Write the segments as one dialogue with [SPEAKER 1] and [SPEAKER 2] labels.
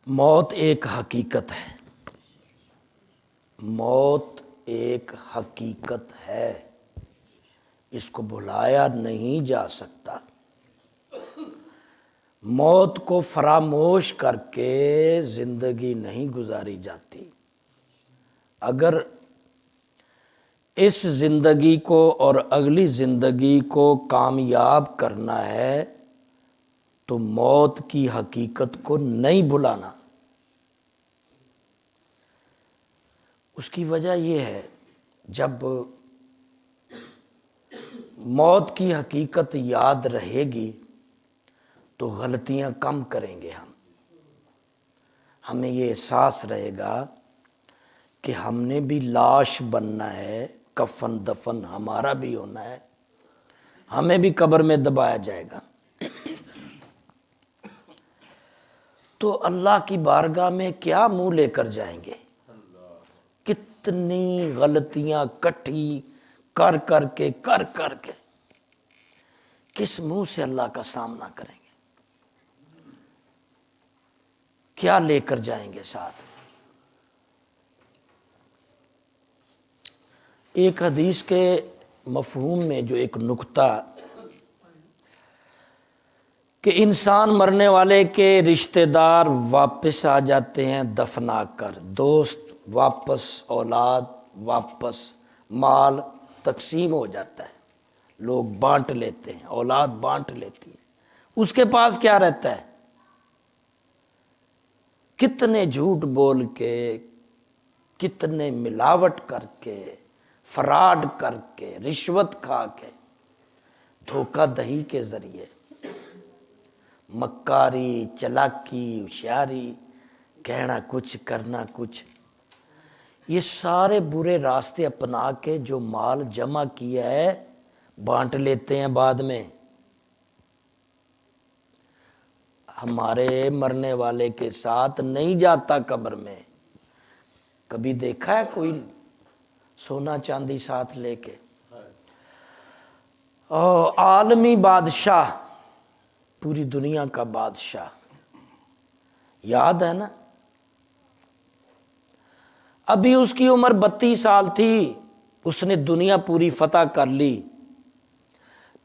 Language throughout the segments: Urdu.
[SPEAKER 1] موت ایک حقیقت ہے، موت ایک حقیقت ہے، اس کو بھلایا نہیں جا سکتا۔ موت کو فراموش کر کے زندگی نہیں گزاری جاتی۔ اگر اس زندگی کو اور اگلی زندگی کو کامیاب کرنا ہے تو موت کی حقیقت کو نہیں بھلانا۔ اس کی وجہ یہ ہے، جب موت کی حقیقت یاد رہے گی تو غلطیاں کم کریں گے ہمیں یہ احساس رہے گا کہ ہم نے بھی لاش بننا ہے، کفن دفن ہمارا بھی ہونا ہے، ہمیں بھی قبر میں دبایا جائے گا۔ تو اللہ کی بارگاہ میں کیا منہ لے کر جائیں گے؟ کتنی غلطیاں کٹھی کر کے کس منہ سے اللہ کا سامنا کریں گے؟ کیا لے کر جائیں گے ساتھ؟ ایک حدیث کے مفہوم میں جو ایک نکتہ کہ انسان مرنے والے کے رشتہ دار واپس آ جاتے ہیں دفنا کر، دوست واپس، اولاد واپس، مال تقسیم ہو جاتا ہے، لوگ بانٹ لیتے ہیں، اولاد بانٹ لیتی ہے، اس کے پاس کیا رہتا ہے؟ کتنے جھوٹ بول کے، کتنے ملاوٹ کر کے، فراڈ کر کے، رشوت کھا کے، دھوکہ دہی کے ذریعے، مکاری، چلاکی، ہوشیاری، کہنا کچھ کرنا کچھ، یہ سارے برے راستے اپنا کے جو مال جمع کیا ہے بانٹ لیتے ہیں بعد میں۔ ہمارے مرنے والے کے ساتھ نہیں جاتا قبر میں۔ کبھی دیکھا ہے کوئی سونا چاندی ساتھ لے کے؟ عالمی بادشاہ، پوری دنیا کا بادشاہ، یاد ہے نا؟ ابھی اس کی عمر 32 سال تھی، اس نے دنیا پوری فتح کر لی،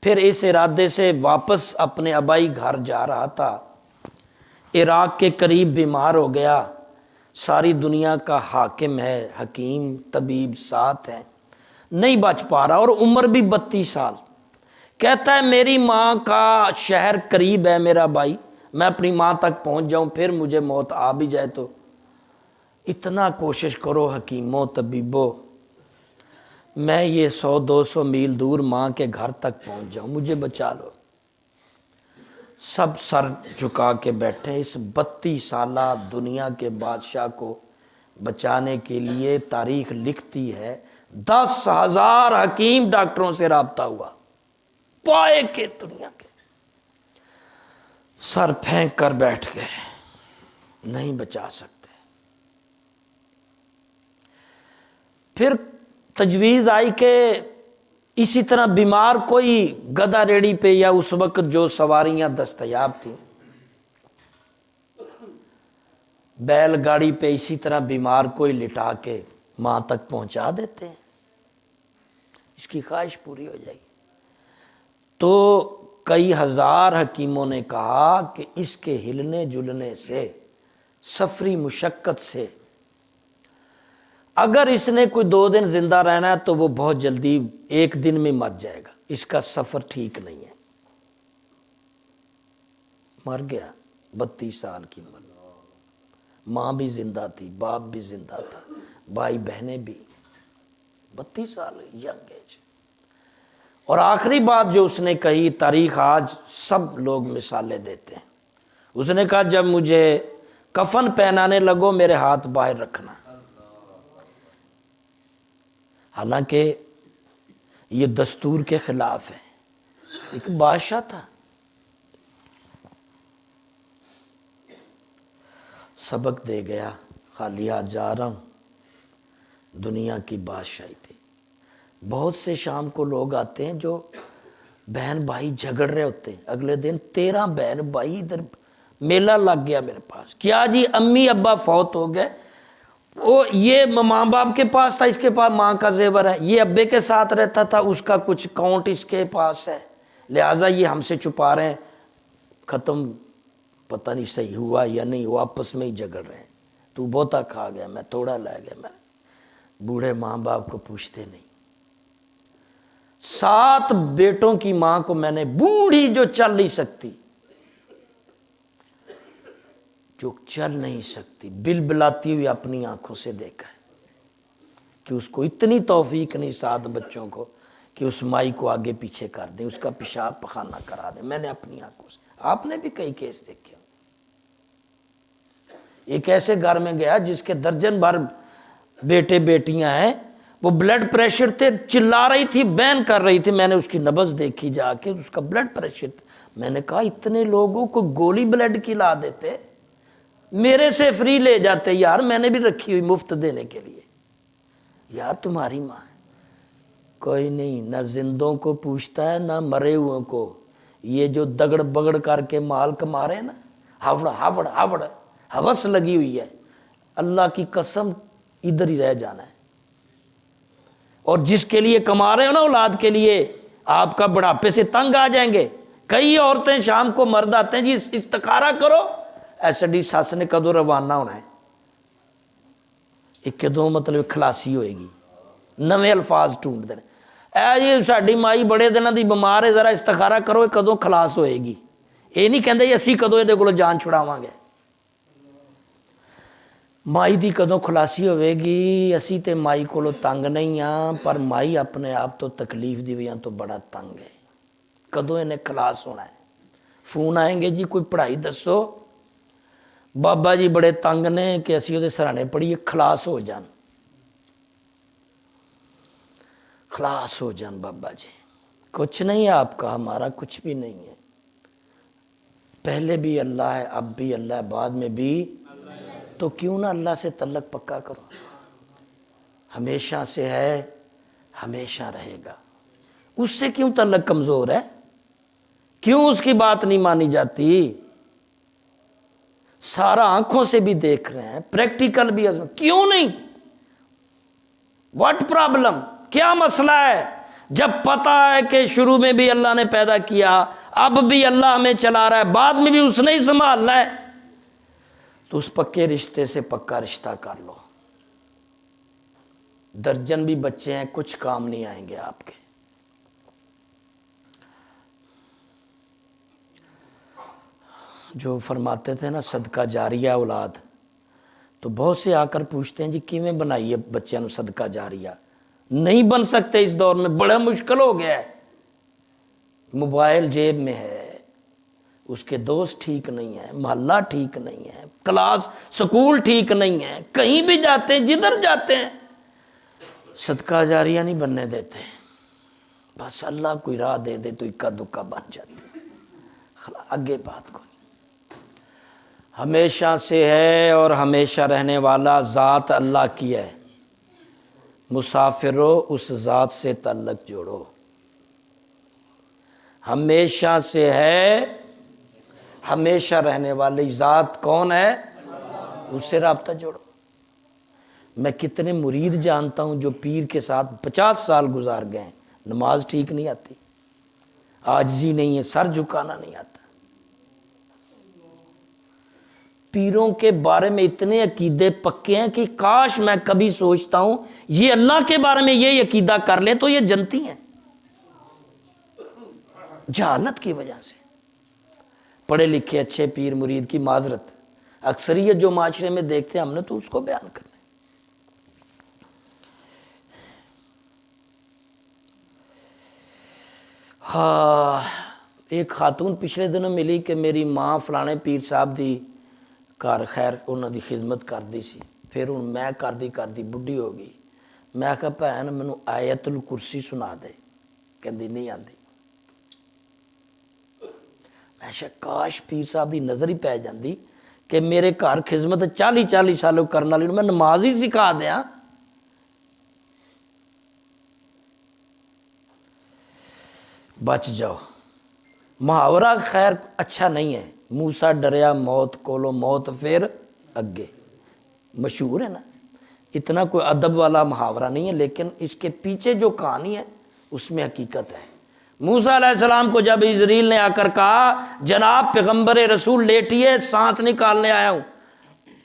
[SPEAKER 1] پھر اس ارادے سے واپس اپنے آبائی گھر جا رہا تھا، عراق کے قریب بیمار ہو گیا، ساری دنیا کا حاکم ہے، حکیم طبیب ساتھ ہے، نہیں بچ پا رہا، اور عمر بھی 32 سال۔ کہتا ہے میری ماں کا شہر قریب ہے، میرا بھائی، میں اپنی ماں تک پہنچ جاؤں، پھر مجھے موت آ بھی جائے تو اتنا کوشش کرو حکیموں طبیبوں، میں یہ 100-200 میل دور ماں کے گھر تک پہنچ جاؤں، مجھے بچا لو۔ سب سر جھکا کے بیٹھے، اس 32 سالہ دنیا کے بادشاہ کو بچانے کے لیے تاریخ لکھتی ہے 10,000 حکیم ڈاکٹروں سے رابطہ ہوا، پائے کے دنیا کے، سر پھینک کر بیٹھ گئے، نہیں بچا سکتے۔ پھر تجویز آئی کہ اسی طرح بیمار کوئی گدھا ریڑی پہ، یا اس وقت جو سواریاں دستیاب تھیں بیل گاڑی پہ، اسی طرح بیمار کوئی لٹا کے ماں تک پہنچا دیتے ہیں، اس کی خواہش پوری ہو جائے گی۔ تو کئی ہزار حکیموں نے کہا کہ اس کے ہلنے جلنے سے، سفری مشقت سے، اگر اس نے کوئی 2 دن زندہ رہنا ہے تو وہ بہت جلدی 1 دن میں مر جائے گا، اس کا سفر ٹھیک نہیں ہے۔ مر گیا 32 سال کی عمر، ماں بھی زندہ تھی، باپ بھی زندہ تھا، بھائی بہنیں بھی، 32 سال ینگ ایج۔ اور آخری بات جو اس نے کہی، تاریخ آج سب لوگ مثالیں دیتے ہیں، اس نے کہا جب مجھے کفن پہنانے لگو میرے ہاتھ باہر رکھنا۔ حالانکہ یہ دستور کے خلاف ہے، ایک بادشاہ تھا۔ سبق دے گیا، خالی ہاتھ جا رہا ہوں، دنیا کی بادشاہی تھی۔ بہت سے شام کو لوگ آتے ہیں جو بہن بھائی جھگڑ رہے ہوتے ہیں، اگلے دن 13 بہن بھائی ادھر میلہ لگ گیا میرے پاس، کیا جی امی ابا فوت ہو گئے، وہ یہ ماں باپ کے پاس تھا، اس کے پاس ماں کا زیور ہے، یہ ابے کے ساتھ رہتا تھا، اس کا کچھ اکاؤنٹ اس کے پاس ہے، لہٰذا یہ ہم سے چھپا رہے ہیں، ختم، پتہ نہیں صحیح ہوا یا نہیں، وہ آپس میں ہی جھگڑ رہے ہیں، تو بہتا کھا گیا، میں تھوڑا لے گیا، میں بوڑھے ماں باپ کو پوچھتے نہیں۔ 7 بیٹوں کی ماں کو میں نے، بوڑھی جو چل نہیں سکتی، جو چل نہیں سکتی، بل بلاتی ہوئی اپنی آنکھوں سے دیکھا ہے کہ اس کو اتنی توفیق نہیں 7 بچوں کو کہ اس مائی کو آگے پیچھے کر دیں، اس کا پیشاب پخانہ کرا دیں، میں نے اپنی آنکھوں سے، آپ نے بھی کئی کیس دیکھے۔ ایک ایسے گھر میں گیا جس کے درجن بھر بیٹے بیٹیاں ہیں، وہ بلڈ پریشر تھے، چلا رہی تھی، بین کر رہی تھی، میں نے اس کی نبض دیکھی جا کے، اس کا بلڈ پریشر تھا، میں نے کہا اتنے لوگوں کو گولی بلڈ کی لا دیتے، میرے سے فری لے جاتے، یار میں نے بھی رکھی ہوئی مفت دینے کے لیے، یار تمہاری ماں ہے۔ کوئی نہیں، نہ زندوں کو پوچھتا ہے نہ مرے ہوئوں کو، یہ جو دگڑ بگڑ کر کے مال کما رہے ہیں نا، ہاوڑ ہاوڑ ہاوڑ، ہوس لگی ہوئی ہے، اللہ کی قسم ادھر ہی رہ جانا ہے۔ اور جس کے لیے کما رہے ہو نا اولاد کے لیے، آپ کا بڑھاپے سے تنگ آ جائیں گے۔ کئی عورتیں شام کو مرد آتے ہیں، جی استخارہ کرو، ایسا ڈی ساس نے کدو روانہ ہونا ہے، ایک کے دو مطلب خلاصی ہوئے گی، نویں الفاظ ڈھونڈ دیں، اے جی ساڈی مائی بڑے دنوں دی بیمار ہے، ذرا استخارہ کرو، کدوں خلاص ہوئے گی، یہ نہیں کہندے جی اسی کدوں یہ کو جان چھڑاواں گے، مائی دی کدوں خلاصی ہوئے گی، اسی تے مائی کو تنگ نہیں ہاں، پر مائی اپنے آپ تو تکلیف دی وجہ تو بڑا تنگ ہے، کدوں انہیں خلاص ہونا ہے۔ فون آئیں گے جی کوئی پڑھائی دسو، بابا جی بڑے تنگ نے کہ اسی وہ سرانے پڑھیے خلاص ہو جان، خلاص ہو جان بابا جی، کچھ نہیں ہے آپ کا، ہمارا کچھ بھی نہیں ہے، پہلے بھی اللہ ہے، اب بھی اللہ ہے، بعد میں بھی، تو کیوں نہ اللہ سے تعلق پکا کرو، ہمیشہ سے ہے، ہمیشہ رہے گا، اس سے کیوں تعلق کمزور ہے، کیوں اس کی بات نہیں مانی جاتی، سارا آنکھوں سے بھی دیکھ رہے ہیں، پریکٹیکل بھی، کیوں نہیں، واٹ پرابلم، کیا مسئلہ ہے، جب پتا ہے کہ شروع میں بھی اللہ نے پیدا کیا، اب بھی اللہ ہمیں چلا رہا ہے، بعد میں بھی اس نے ہی سنبھالنا ہے، تو اس پکے رشتے سے پکا رشتہ کر لو، درجن بھی بچے ہیں کچھ کام نہیں آئیں گے آپ کے۔ جو فرماتے تھے نا صدقہ جاریہ اولاد، تو بہت سے آ کر پوچھتے ہیں جی کیویں بنائیے بچوں صدقہ جاریہ، نہیں بن سکتے اس دور میں، بڑا مشکل ہو گیا ہے، موبائل جیب میں ہے، اس کے دوست ٹھیک نہیں ہیں، محلہ ٹھیک نہیں ہے، کلاس سکول ٹھیک نہیں ہے، کہیں بھی جاتے ہیں جدھر جاتے ہیں صدقہ جاریہ نہیں بننے دیتے، بس اللہ کوئی راہ دے دے تو اکا دکا بن جاتے، آگے بات کوئی، ہمیشہ سے ہے اور ہمیشہ رہنے والا ذات اللہ کی ہے، مسافرو اس ذات سے تعلق جوڑو، ہمیشہ سے ہے، ہمیشہ رہنے والی ذات کون ہے، اس سے رابطہ جوڑو۔ میں کتنے مرید جانتا ہوں جو پیر کے ساتھ 50 سال گزار گئے ہیں، نماز ٹھیک نہیں آتی، عاجزی نہیں ہے، سر جھکانا نہیں آتا، پیروں کے بارے میں اتنے عقیدے پکے ہیں کہ کاش میں کبھی سوچتا ہوں یہ اللہ کے بارے میں یہ عقیدہ کر لیں تو یہ جنتی ہیں، جہالت کی وجہ سے، پڑھے لکھے اچھے پیر مرید کی معذرت، اکثریت جو معاشرے میں دیکھتے ہیں ہم نے تو اس کو بیان کرنا ہے۔ ہاں، ایک خاتون پچھلے دنوں ملی کہ میری ماں فلانے پیر صاحب دی کر خیر انہوں دی خدمت کر دی سی، پھر ہوں میں کر دی بڈھی ہو گئی، میں کہا بھین مینوں آیت الکرسی سنا دے، کہندی نہیں آندی، میں کاش پیر صاحب دی نظر ہی پی جاندی کہ میرے گھر خدمت 40 سال کرنے والی میں نماز ہی سکھا دیاں، بچ جاؤ، محاورہ خیر اچھا نہیں ہے، موسیٰ ڈریا موت کولو موت پھر اگے، مشہور ہے نا، اتنا کوئی ادب والا محاورہ نہیں ہے، لیکن اس کے پیچھے جو کہانی ہے اس میں حقیقت ہے۔ موسیٰ علیہ السلام کو جب اسرائیل نے آ کر کہا جناب پیغمبر رسول لیٹیے، سانس نکالنے آیا ہوں،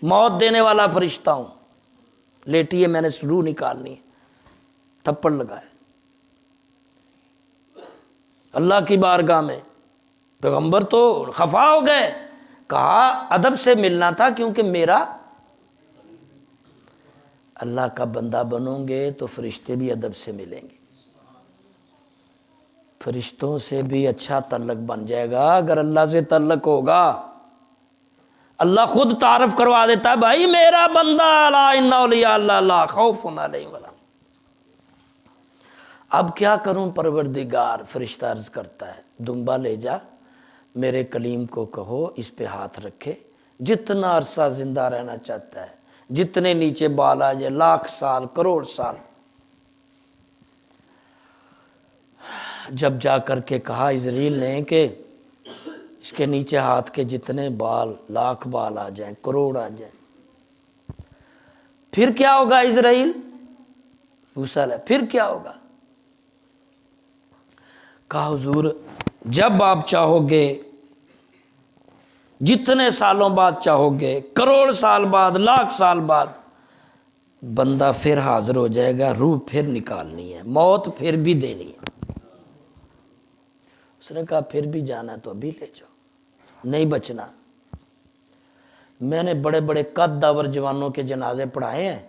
[SPEAKER 1] موت دینے والا فرشتہ ہوں، لیٹیے میں نے روح نکالنی ہے، تھپڑ لگائے اللہ کی بارگاہ میں۔ پیغمبر تو خفا ہو گئے، کہا ادب سے ملنا تھا، کیونکہ میرا اللہ کا بندہ بنو گے تو فرشتے بھی ادب سے ملیں گے، فرشتوں سے بھی اچھا تعلق بن جائے گا اگر اللہ سے تعلق ہوگا۔ اللہ خود تعارف کروا دیتا ہے، بھائی میرا بندہ الا ان اولیاء اللہ لا خوف علیہم ولا۔ اب کیا کروں پروردگار؟ فرشتہ عرض کرتا ہے دمبا لے جا، میرے کلیم کو کہو اس پہ ہاتھ رکھے، جتنا عرصہ زندہ رہنا چاہتا ہے، جتنے نیچے بال آ جائے، لاکھ سال کروڑ سال۔ جب جا کر کے کہا اسرائیل نے کہ اس کے نیچے ہاتھ کے جتنے بال، لاکھ بال آ جائیں، کروڑ آ جائیں، پھر کیا ہوگا اسرائیل؟ پھر کیا ہوگا؟ کہا حضور جب آپ چاہو گے، جتنے سالوں بعد چاہو گے، کروڑ سال بعد، لاکھ سال بعد، بندہ پھر حاضر ہو جائے گا، روح پھر نکالنی ہے، موت پھر بھی دینی ہے۔ اس نے کہا پھر بھی جانا ہے تو ابھی لے جاؤ، نہیں بچنا۔ میں نے بڑے بڑے قد داور جوانوں کے جنازے پڑھائے ہیں،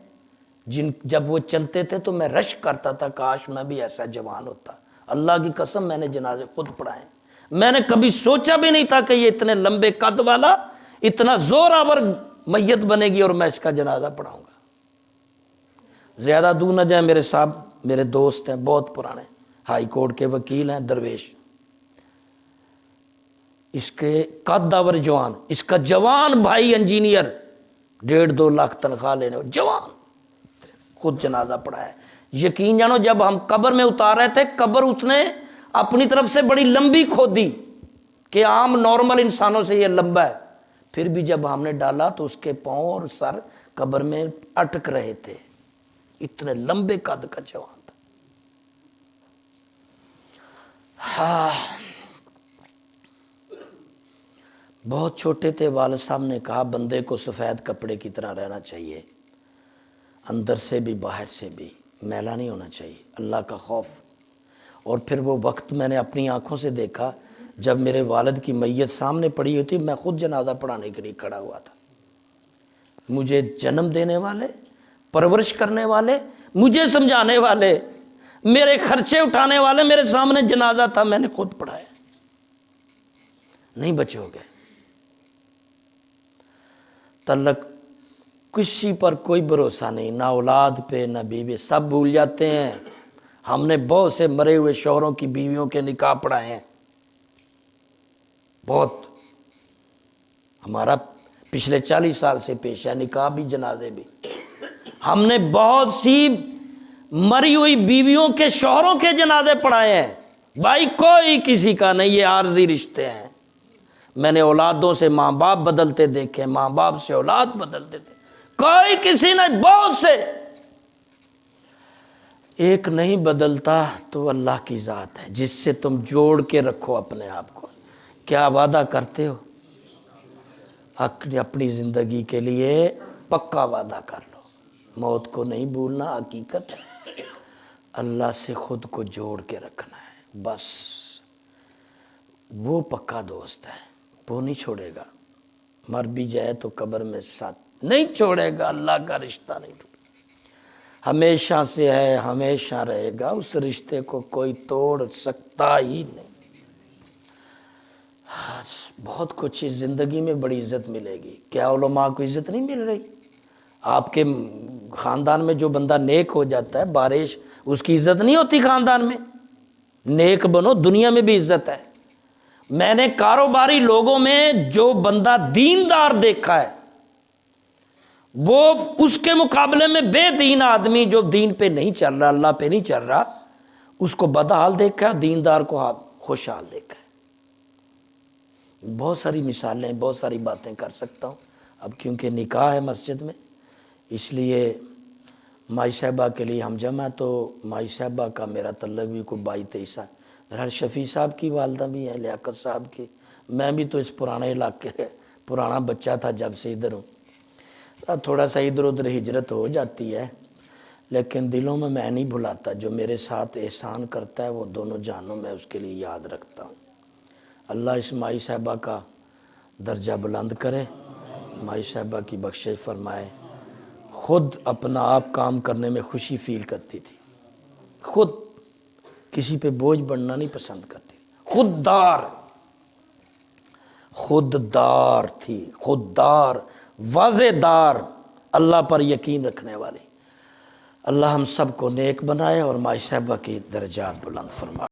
[SPEAKER 1] جب وہ چلتے تھے تو میں رشک کرتا تھا کاش میں بھی ایسا جوان ہوتا۔ اللہ کی قسم میں نے جنازے خود پڑھائے، میں نے کبھی سوچا بھی نہیں تھا کہ یہ اتنے لمبے قد والا اتنا زور آور میت بنے گی اور میں اس کا جنازہ پڑھاؤں گا۔ زیادہ دور نہ جائیں، میرے صاحب میرے دوست ہیں بہت پرانے، ہائی کورٹ کے وکیل ہیں، درویش، اس کے قد داور جوان، اس کا جوان بھائی انجینئر، 1.5-2 لاکھ تنخواہ لینے والے جوان، خود جنازہ پڑھا ہے۔ یقین جانو جب ہم قبر میں اتار رہے تھے، قبر اس نے اپنی طرف سے بڑی لمبی کھودی کہ عام نارمل انسانوں سے یہ لمبا ہے، پھر بھی جب ہم نے ڈالا تو اس کے پاؤں اور سر قبر میں اٹک رہے تھے، اتنے لمبے قد کا جوان تھا۔ بہت چھوٹے تھے، والد صاحب نے کہا بندے کو سفید کپڑے کی طرح رہنا چاہیے، اندر سے بھی باہر سے بھی میلا نہیں ہونا چاہیے، اللہ کا خوف۔ اور پھر وہ وقت میں نے اپنی آنکھوں سے دیکھا جب میرے والد کی میت سامنے پڑی ہوئی تھی، میں خود جنازہ پڑھانے کے لیے کھڑا ہوا تھا۔ مجھے جنم دینے والے، پرورش کرنے والے، مجھے سمجھانے والے، میرے خرچے اٹھانے والے میرے سامنے جنازہ تھا، میں نے خود پڑھایا۔ نہیں بچو گے، تعلق کسی پر کوئی بھروسہ نہیں، نہ اولاد پہ نہ بیوی، سب بھول جاتے ہیں۔ ہم نے بہت سے مرے ہوئے شوہروں کی بیویوں کے نکاح پڑھائے ہیں، بہت، ہمارا پچھلے 40 سال سے پیشہ نکاح بھی جنازے بھی۔ ہم نے بہت سی مری ہوئی بیویوں کے شوہروں کے جنازے پڑھائے ہیں، بھائی کوئی کسی کا نہیں، یہ عارضی رشتے ہیں۔ میں نے اولادوں سے ماں باپ بدلتے دیکھے، ماں باپ سے اولاد بدلتے تھے، کوئی کسی نے، بہت سے، ایک نہیں بدلتا تو اللہ کی ذات ہے جس سے تم جوڑ کے رکھو اپنے آپ کو۔ کیا وعدہ کرتے ہو؟ اپنی زندگی کے لیے پکا وعدہ کر لو، موت کو نہیں بھولنا، حقیقت اللہ سے خود کو جوڑ کے رکھنا ہے، بس وہ پکا دوست ہے، وہ نہیں چھوڑے گا، مر بھی جائے تو قبر میں ساتھ نہیں چھوڑے گا، اللہ کا رشتہ نہیں ٹوٹے، ہمیشہ سے ہے، ہمیشہ رہے گا، اس رشتے کو کوئی توڑ سکتا ہی نہیں۔ بہت کچھ اس زندگی میں بڑی عزت ملے گی، کیا علماء کو عزت نہیں مل رہی؟ آپ کے خاندان میں جو بندہ نیک ہو جاتا ہے، بارش، اس کی عزت نہیں ہوتی خاندان میں؟ نیک بنو، دنیا میں بھی عزت ہے۔ میں نے کاروباری لوگوں میں جو بندہ دیندار دیکھا ہے، وہ اس کے مقابلے میں بے دین آدمی جو دین پہ نہیں چل رہا، اللہ پہ نہیں چل رہا، اس کو بدحال دیکھا ہے، دیندار کو خوشحال دیکھا ہے۔ بہت ساری مثالیں، بہت ساری باتیں کر سکتا ہوں، اب کیونکہ نکاح ہے مسجد میں، اس لیے مائی صاحبہ کے لیے ہم جمع، تو مائی صاحبہ کا میرا تعلق بھی کوئی 22-23 سال، بہرحال شفیع صاحب کی والدہ بھی ہیں، لیاقت صاحب کی، میں بھی تو اس پرانے علاقے پرانا بچہ تھا جب سے ادھر ہوں، تھوڑا سا ادھر ادھر ہجرت ہو جاتی ہے، لیکن دلوں میں نہیں بھلاتا، جو میرے ساتھ احسان کرتا ہے وہ دونوں جہانوں میں اس کے لیے یاد رکھتا ہوں۔ اللہ اس مائی صاحبہ کا درجہ بلند کرے، مائی صاحبہ کی بخشش فرمائے۔ خود اپنا آپ کام کرنے میں خوشی فیل کرتی تھی، خود کسی پہ بوجھ بننا نہیں پسند کرتی، خوددار تھی، خوددار، واضح دار، اللہ پر یقین رکھنے والی۔ اللہ ہم سب کو نیک بنائے اور مائی صاحبہ کی درجات بلند فرمائے۔